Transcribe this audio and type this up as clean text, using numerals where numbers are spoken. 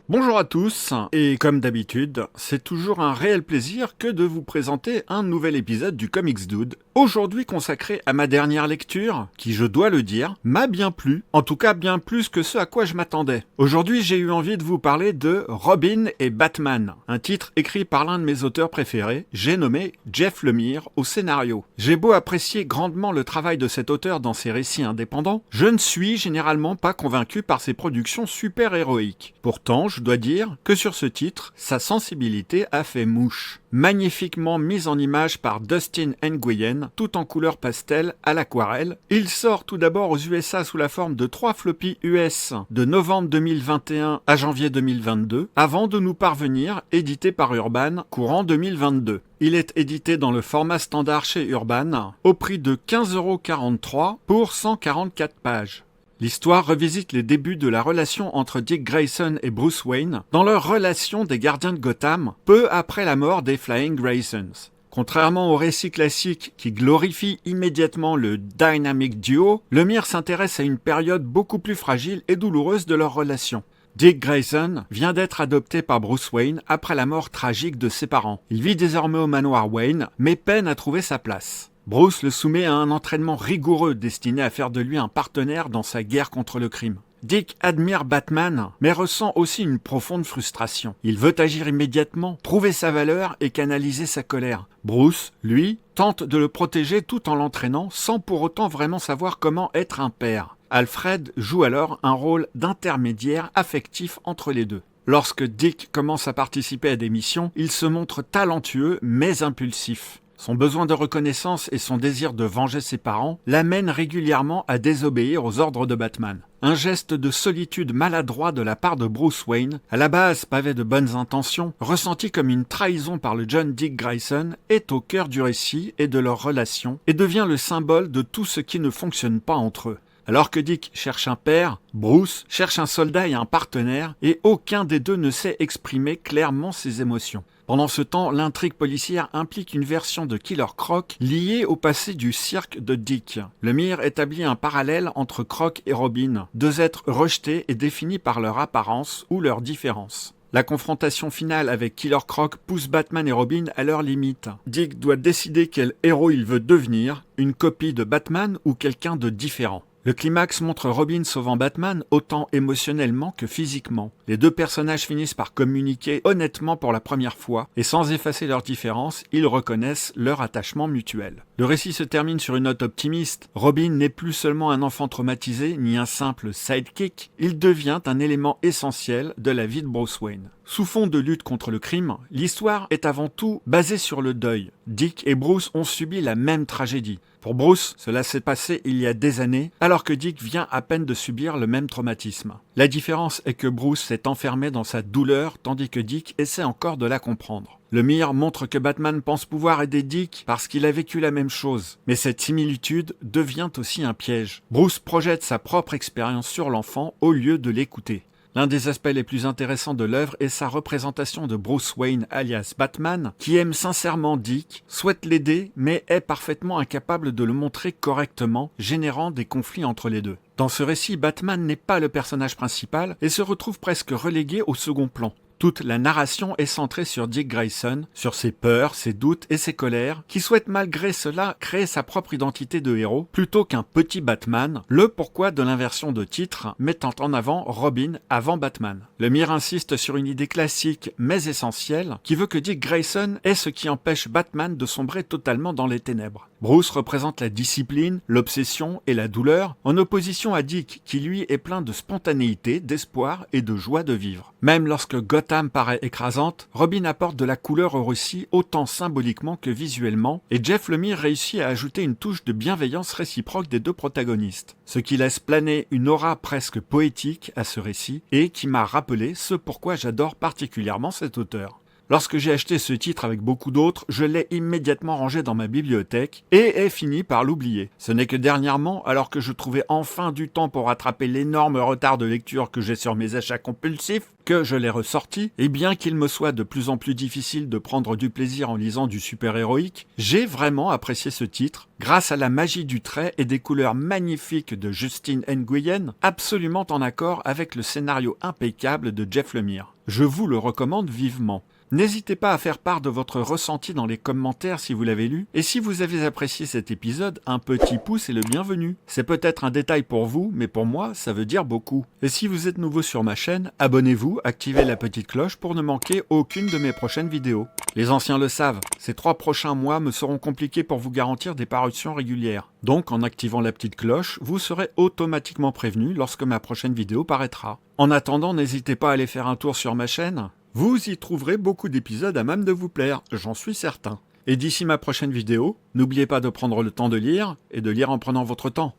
Bonjour à tous, et comme d'habitude, c'est toujours un réel plaisir que de vous présenter un nouvel épisode du Comics Dude, aujourd'hui consacré à ma dernière lecture, qui, je dois le dire, m'a bien plu, en tout cas bien plus que ce à quoi je m'attendais. Aujourd'hui, j'ai eu envie de vous parler de Robin et Batman, un titre écrit par l'un de mes auteurs préférés, j'ai nommé Jeff Lemire au scénario. J'ai beau apprécier grandement le travail de cet auteur dans ses récits indépendants, je ne suis généralement pas convaincu par ses productions super-héroïques. Pourtant, je dois dire que sur ce titre, sa sensibilité a fait mouche. Magnifiquement mise en image par Dustin Nguyen, tout en couleur pastel à l'aquarelle, il sort tout d'abord aux USA sous la forme de 3 floppies US de novembre 2021 à janvier 2022, avant de nous parvenir, édité par Urban, courant 2022. Il est édité dans le format standard chez Urban, au prix de 15,43€ pour 144 pages. L'histoire revisite les débuts de la relation entre Dick Grayson et Bruce Wayne dans leur relation des gardiens de Gotham, peu après la mort des Flying Graysons. Contrairement au récit classique qui glorifie immédiatement le Dynamic Duo, Lemire s'intéresse à une période beaucoup plus fragile et douloureuse de leur relation. Dick Grayson vient d'être adopté par Bruce Wayne après la mort tragique de ses parents. Il vit désormais au manoir Wayne, mais peine à trouver sa place. Bruce le soumet à un entraînement rigoureux destiné à faire de lui un partenaire dans sa guerre contre le crime. Dick admire Batman, mais ressent aussi une profonde frustration. Il veut agir immédiatement, prouver sa valeur et canaliser sa colère. Bruce, lui, tente de le protéger tout en l'entraînant sans pour autant vraiment savoir comment être un père. Alfred joue alors un rôle d'intermédiaire affectif entre les deux. Lorsque Dick commence à participer à des missions, il se montre talentueux mais impulsif. Son besoin de reconnaissance et son désir de venger ses parents l'amènent régulièrement à désobéir aux ordres de Batman. Un geste de solitude maladroit de la part de Bruce Wayne, à la base pavé de bonnes intentions, ressenti comme une trahison par le jeune Dick Grayson, est au cœur du récit et de leur relation, et devient le symbole de tout ce qui ne fonctionne pas entre eux. Alors que Dick cherche un père, Bruce cherche un soldat et un partenaire, et aucun des deux ne sait exprimer clairement ses émotions. Pendant ce temps, l'intrigue policière implique une version de Killer Croc liée au passé du cirque de Dick. Lemire établit un parallèle entre Croc et Robin, deux êtres rejetés et définis par leur apparence ou leur différence. La confrontation finale avec Killer Croc pousse Batman et Robin à leurs limites. Dick doit décider quel héros il veut devenir, une copie de Batman ou quelqu'un de différent. Le climax montre Robin sauvant Batman autant émotionnellement que physiquement. Les deux personnages finissent par communiquer honnêtement pour la première fois, et sans effacer leurs différences, ils reconnaissent leur attachement mutuel. Le récit se termine sur une note optimiste. Robin n'est plus seulement un enfant traumatisé, ni un simple sidekick, il devient un élément essentiel de la vie de Bruce Wayne. Sous fond de lutte contre le crime, l'histoire est avant tout basée sur le deuil. Dick et Bruce ont subi la même tragédie. Pour Bruce, cela s'est passé il y a des années, alors que Dick vient à peine de subir le même traumatisme. La différence est que Bruce s'est enfermé dans sa douleur, tandis que Dick essaie encore de la comprendre. Lemire montre que Batman pense pouvoir aider Dick parce qu'il a vécu la même chose. Mais cette similitude devient aussi un piège. Bruce projette sa propre expérience sur l'enfant au lieu de l'écouter. L'un des aspects les plus intéressants de l'œuvre est sa représentation de Bruce Wayne alias Batman, qui aime sincèrement Dick, souhaite l'aider, mais est parfaitement incapable de le montrer correctement, générant des conflits entre les deux. Dans ce récit, Batman n'est pas le personnage principal et se retrouve presque relégué au second plan. Toute la narration est centrée sur Dick Grayson, sur ses peurs, ses doutes et ses colères, qui souhaite malgré cela créer sa propre identité de héros, plutôt qu'un petit Batman, le pourquoi de l'inversion de titre, mettant en avant Robin avant Batman. Lemire insiste sur une idée classique mais essentielle, qui veut que Dick Grayson est ce qui empêche Batman de sombrer totalement dans les ténèbres. Bruce représente la discipline, l'obsession et la douleur, en opposition à Dick, qui lui est plein de spontanéité, d'espoir et de joie de vivre. Même lorsque Gotham paraît écrasante, Robin apporte de la couleur au récit autant symboliquement que visuellement, et Jeff Lemire réussit à ajouter une touche de bienveillance réciproque des deux protagonistes, ce qui laisse planer une aura presque poétique à ce récit, et qui m'a rappelé ce pourquoi j'adore particulièrement cet auteur. Lorsque j'ai acheté ce titre avec beaucoup d'autres, je l'ai immédiatement rangé dans ma bibliothèque et ai fini par l'oublier. Ce n'est que dernièrement, alors que je trouvais enfin du temps pour rattraper l'énorme retard de lecture que j'ai sur mes achats compulsifs, que je l'ai ressorti, et bien qu'il me soit de plus en plus difficile de prendre du plaisir en lisant du super-héroïque, j'ai vraiment apprécié ce titre, grâce à la magie du trait et des couleurs magnifiques de Justin Nguyen, absolument en accord avec le scénario impeccable de Jeff Lemire. Je vous le recommande vivement. N'hésitez pas à faire part de votre ressenti dans les commentaires si vous l'avez lu, et si vous avez apprécié cet épisode, un petit pouce est le bienvenu. C'est peut-être un détail pour vous, mais pour moi, ça veut dire beaucoup. Et si vous êtes nouveau sur ma chaîne, abonnez-vous, activez la petite cloche pour ne manquer aucune de mes prochaines vidéos. Les anciens le savent, ces 3 prochains mois me seront compliqués pour vous garantir des parutions régulières. Donc, en activant la petite cloche, vous serez automatiquement prévenu lorsque ma prochaine vidéo paraîtra. En attendant, n'hésitez pas à aller faire un tour sur ma chaîne. Vous y trouverez beaucoup d'épisodes à même de vous plaire, j'en suis certain. Et d'ici ma prochaine vidéo, n'oubliez pas de prendre le temps de lire, et de lire en prenant votre temps.